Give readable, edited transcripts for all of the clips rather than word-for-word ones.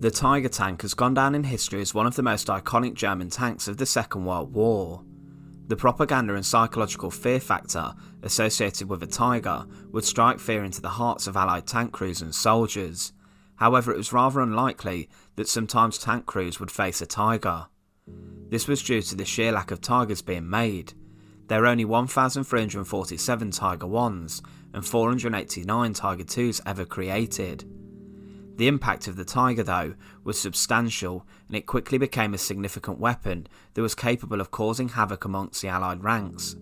The Tiger tank has gone down in history as one of the most iconic German tanks of the Second World War. The propaganda and psychological fear factor associated with a Tiger would strike fear into the hearts of Allied tank crews and soldiers. However, it was rather unlikely that sometimes tank crews would face a Tiger. This was due to the sheer lack of Tigers being made. There were only 1,347 Tiger 1s and 489 Tiger 2s ever created. The impact of the Tiger, though, was substantial, and it quickly became a significant weapon that was capable of causing havoc amongst the Allied ranks.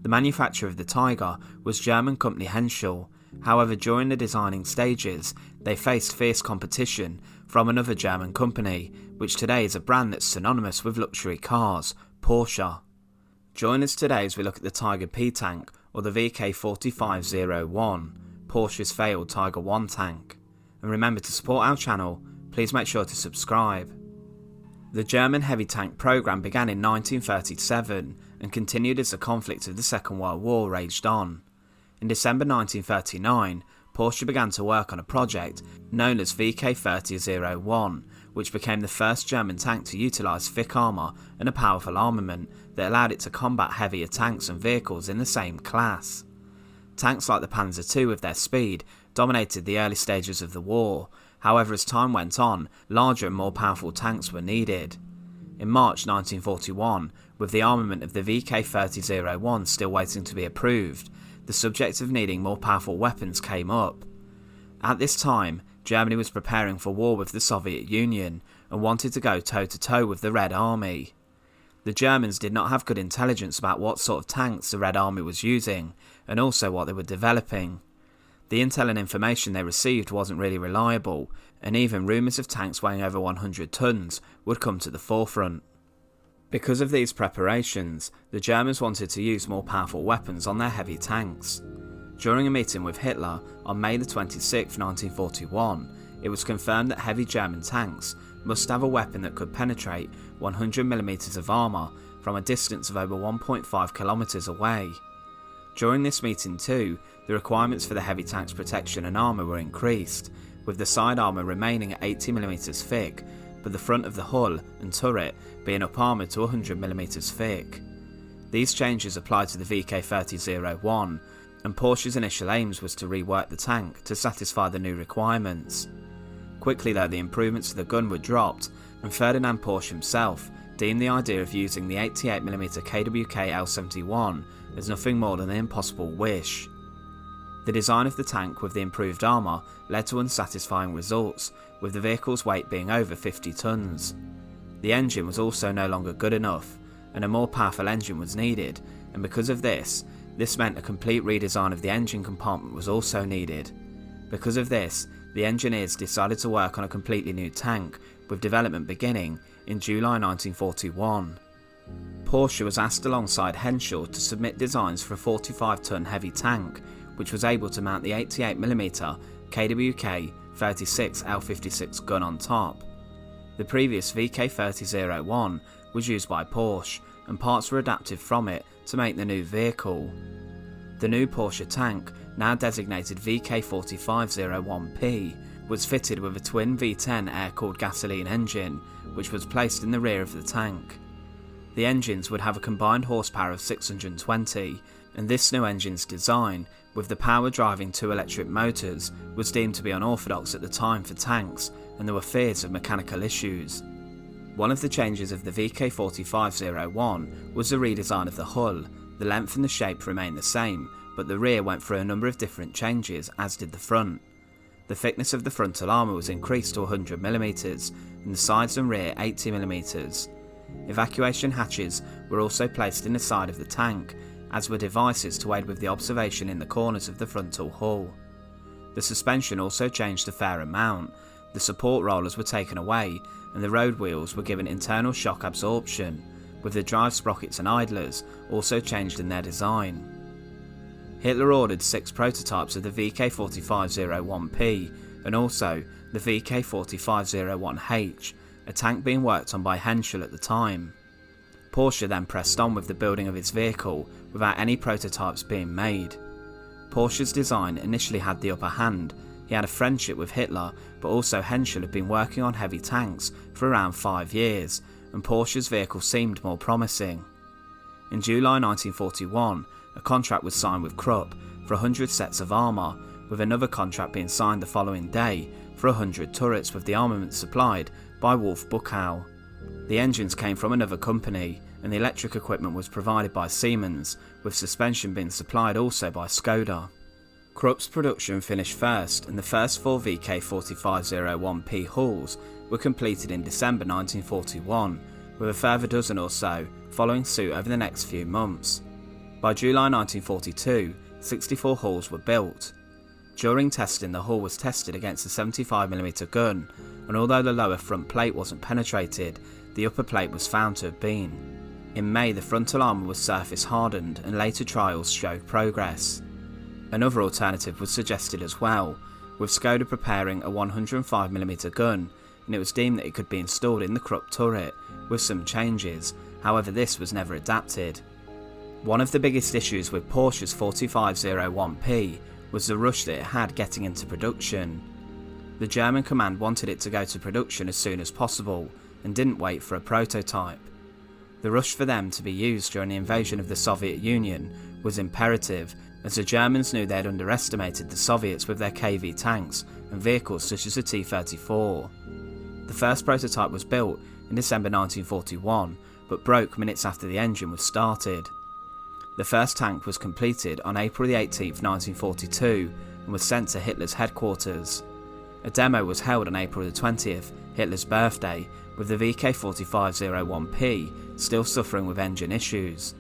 The manufacturer of the Tiger was German company Henschel. However, during the designing stages, they faced fierce competition from another German company, which today is a brand that's synonymous with luxury cars, Porsche. Join us today as we look at the Tiger P tank, or the VK4501, Porsche's failed Tiger 1 tank. And remember, to support our channel, please make sure to subscribe. The German heavy tank program began in 1937 and continued as the conflict of the Second World War raged on. In December 1939, Porsche began to work on a project known as VK3001, which became the first German tank to utilise thick armour and a powerful armament that allowed it to combat heavier tanks and vehicles in the same class. Tanks like the Panzer II, with their speed, dominated the early stages of the war. However, as time went on, larger and more powerful tanks were needed. In March 1941, with the armament of the VK3001 still waiting to be approved, the subject of needing more powerful weapons came up. At this time, Germany was preparing for war with the Soviet Union and wanted to go toe-to-toe with the Red Army. The Germans did not have good intelligence about what sort of tanks the Red Army was using, and also what they were developing. The intel and information they received wasn't really reliable, and even rumours of tanks weighing over 100 tons would come to the forefront. Because of these preparations, the Germans wanted to use more powerful weapons on their heavy tanks. During a meeting with Hitler on May 26, 1941, it was confirmed that heavy German tanks must have a weapon that could penetrate 100mm of armour from a distance of over 1.5 kilometres away. During this meeting too, the requirements for the heavy tank's protection and armour were increased, with the side armour remaining at 80mm thick, but the front of the hull and turret being up armoured to 100mm thick. These changes applied to the VK3001, and Porsche's initial aims was to rework the tank to satisfy the new requirements. Quickly though, the improvements to the gun were dropped, and Ferdinand Porsche himself deemed the idea of using the 88mm KWK L71 as nothing more than an impossible wish. The design of the tank with the improved armour led to unsatisfying results, with the vehicle's weight being over 50 tons. The engine was also no longer good enough, and a more powerful engine was needed, and because of this meant a complete redesign of the engine compartment was also needed. Because of this, the engineers decided to work on a completely new tank, with development beginning in July 1941. Porsche was asked alongside Henschel to submit designs for a 45-ton heavy tank, which was able to mount the 88mm KWK 36 L56 gun on top. The previous VK3001 was used by Porsche, and parts were adapted from it to make the new vehicle. The new Porsche tank, now designated VK4501P, was fitted with a twin V10 air-cooled gasoline engine, which was placed in the rear of the tank. The engines would have a combined horsepower of 620, and this new engine's design, with the power driving two electric motors, was deemed to be unorthodox at the time for tanks, and there were fears of mechanical issues. One of the changes of the VK4501 was the redesign of the hull. The length and the shape remained the same, but the rear went through a number of different changes, as did the front. The thickness of the frontal armour was increased to 100mm, and the sides and rear 80mm. Evacuation hatches were also placed in the side of the tank, as were devices to aid with the observation in the corners of the frontal hull. The suspension also changed a fair amount. The support rollers were taken away, and the road wheels were given internal shock absorption, with the drive sprockets and idlers also changed in their design. Hitler ordered 6 prototypes of the VK4501P and also the VK4501H, a tank being worked on by Henschel at the time. Porsche then pressed on with the building of its vehicle without any prototypes being made. Porsche's design initially had the upper hand, He had a friendship with Hitler, but also Henschel had been working on heavy tanks for around 5 years, and Porsche's vehicle seemed more promising. In July 1941, a contract was signed with Krupp for 100 sets of armour, with another contract being signed the following day for 100 turrets with the armament supplied by Wolf Buchau. The engines came from another company, and the electric equipment was provided by Siemens, with suspension being supplied also by Skoda. Krupp's production finished first, and the first 4 VK4501P hulls were completed in December 1941, with a further dozen or so following suit over the next few months. By July 1942, 64 hulls were built. During testing, the hull was tested against a 75mm gun, and although the lower front plate wasn't penetrated, the upper plate was found to have been. In May, the frontal armour was surface hardened, and later trials showed progress. Another alternative was suggested as well, with Skoda preparing a 105mm gun, and it was deemed that it could be installed in the Krupp turret, with some changes. However, this was never adapted. One of the biggest issues with Porsche's 4501P was the rush that it had getting into production. The German command wanted it to go to production as soon as possible, and didn't wait for a prototype. The rush for them to be used during the invasion of the Soviet Union was imperative, as the Germans knew they had underestimated the Soviets with their KV tanks and vehicles such as the T-34. The first prototype was built in December 1941, but broke minutes after the engine was started. The first tank was completed on April 18, 1942, and was sent to Hitler's headquarters. A demo was held on April 20th, Hitler's birthday, with the VK4501P still suffering with engine issues.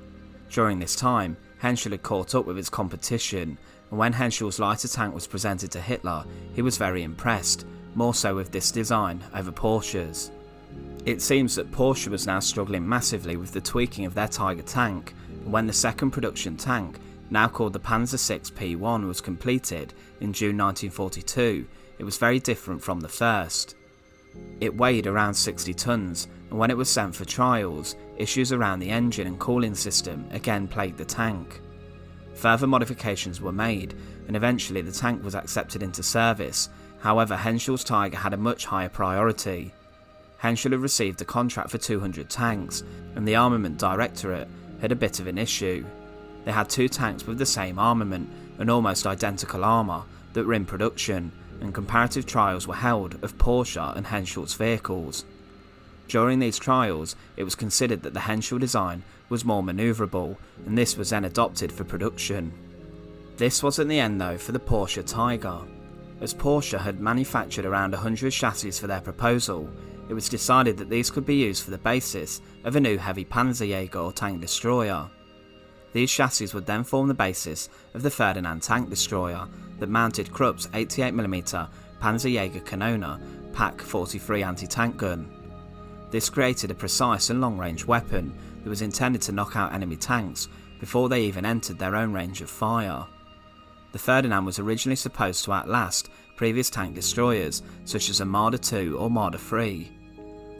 During this time, Henschel had caught up with its competition, and when Henschel's lighter tank was presented to Hitler, he was very impressed, more so with this design over Porsche's. It seems that Porsche was now struggling massively with the tweaking of their Tiger tank, and when the second production tank, now called the Panzer VI P1, was completed in June 1942, it was very different from the first. It weighed around 60 tons, and when it was sent for trials, issues around the engine and cooling system again plagued the tank. Further modifications were made, and eventually the tank was accepted into service. However, Henschel's Tiger had a much higher priority. Henschel had received a contract for 200 tanks, and the Armament Directorate had a bit of an issue. They had 2 tanks with the same armament and almost identical armour that were in production, and comparative trials were held of Porsche and Henschel's vehicles. During these trials, it was considered that the Henschel design was more manoeuvrable, and this was then adopted for production. This wasn't the end though for the Porsche Tiger. As Porsche had manufactured around 100 chassis for their proposal, it was decided that these could be used for the basis of a new heavy Panzerjäger or tank destroyer. These chassis would then form the basis of the Ferdinand Tank Destroyer that mounted Krupp's 88mm Panzerjäger Kanone Pak 43 anti-tank gun. This created a precise and long-range weapon that was intended to knock out enemy tanks before they even entered their own range of fire. The Ferdinand was originally supposed to outlast previous tank destroyers such as a Marder II or Marder III.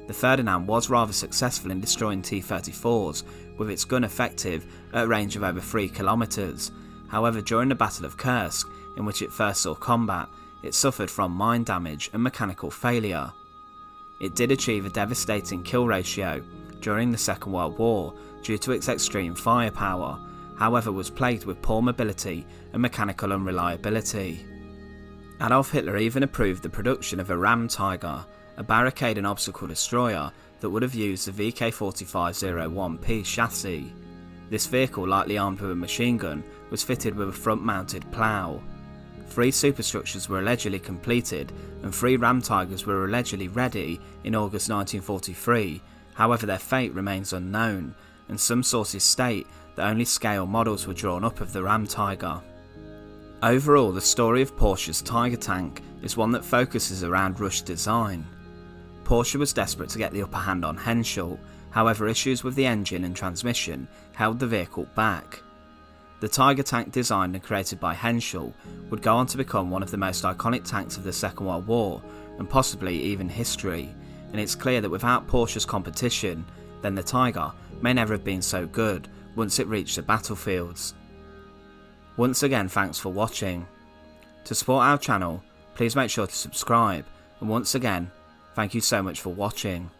The Ferdinand was rather successful in destroying T-34s, with its gun effective at a range of over 3 kilometers. However, during the Battle of Kursk, in which it first saw combat, it suffered from mine damage and mechanical failure. It did achieve a devastating kill ratio during the Second World War due to its extreme firepower, however was plagued with poor mobility and mechanical unreliability. Adolf Hitler even approved the production of a Ram Tiger, a barricade and obstacle destroyer that would have used the VK4501P chassis. This vehicle, lightly armed with a machine gun, was fitted with a front-mounted plough. 3 superstructures were allegedly completed, and 3 Ram Tigers were allegedly ready in August 1943, however their fate remains unknown, and some sources state that only scale models were drawn up of the Ram Tiger. Overall, the story of Porsche's Tiger tank is one that focuses around rush design. Porsche was desperate to get the upper hand on Henschel, however issues with the engine and transmission held the vehicle back. The Tiger tank designed and created by Henschel would go on to become one of the most iconic tanks of the Second World War and possibly even history, and it's clear that without Porsche's competition, then the Tiger may never have been so good once it reached the battlefields. Once again, thanks for watching. To support our channel, please make sure to subscribe, and once again, thank you so much for watching.